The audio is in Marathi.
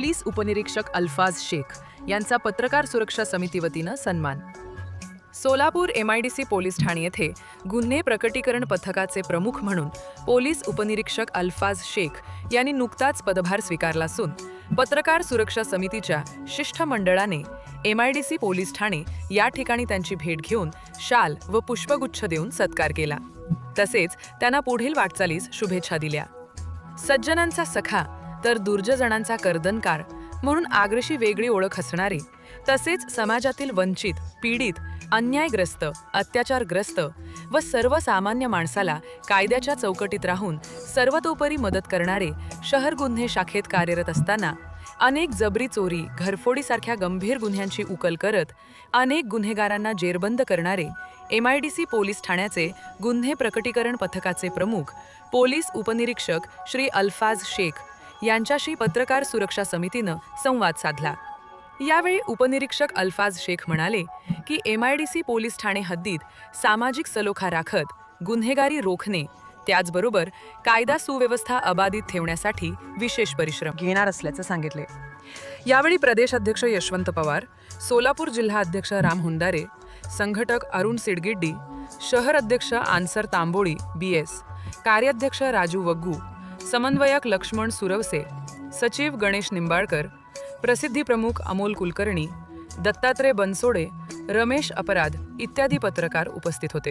पोलीस उपनिरीक्षक अल्फाज शेख यांचा पत्रकार सुरक्षा समिती वतीनं सन्मान. सोलापूर MIDC पोलीस ठाणे येथे गुन्हे प्रकटीकरण पथकाचे प्रमुख म्हणून पोलीस उपनिरीक्षक अल्फाज शेख यांनी नुकताच पदभार स्वीकारला असून पत्रकार सुरक्षा समितीच्या शिष्टमंडळाने MIDC पोलीस ठाणे या ठिकाणी त्यांची भेट घेऊन शाल व पुष्पगुच्छ देऊन सत्कार केला. तसेच त्यांना पुढील वाटचालीस शुभेच्छा दिल्या. सज्जनांचा सखा तर दुर्जनांचा कर्दनकार म्हणून आग्रशी वेगळी ओळख असणारे, तसेच समाजातील वंचित, पीडित, अन्यायग्रस्त, अत्याचारग्रस्त व सर्वसामान्य माणसाला कायद्याच्या चौकटीत राहून सर्वतोपरी मदत करणारे शहर गुन्हे शाखेत कार्यरत असताना अनेक जबरी चोरी, घरफोडीसारख्या गंभीर गुन्ह्यांची उकल करत अनेक गुन्हेगारांना जेरबंद करणारे MIDC पोलीस ठाण्याचे गुन्हे प्रकटीकरण पथकाचे प्रमुख पोलीस उपनिरीक्षक श्री अल्फाज शेख यांच्याशी पत्रकार सुरक्षा समितीनं संवाद साधला. यावेळी उपनिरीक्षक अल्फाज शेख म्हणाले की MIDC पोलीस ठाणे हद्दीत सामाजिक सलोखा राखत गुन्हेगारी रोखणे, त्याचबरोबर कायदा सुव्यवस्था अबाधित ठेवण्यासाठी विशेष परिश्रम घेणार असल्याचं सांगितले. यावेळी प्रदेश अध्यक्ष यशवंत पवार, सोलापूर जिल्हा अध्यक्ष राम हुंदारे, संघटक अरुण सिडगिड्डी, शहर अध्यक्ष आन्सर तांबोळी BS, कार्याध्यक्ष राजू वग्गू, समन्वयक लक्ष्मण सुरवसे, सचिव गणेश निंबाळकर, प्रसिद्धी प्रमुख अमोल कुलकर्णी, दत्तात्रय बनसोडे, रमेश अपराध इत्यादी पत्रकार उपस्थित होते.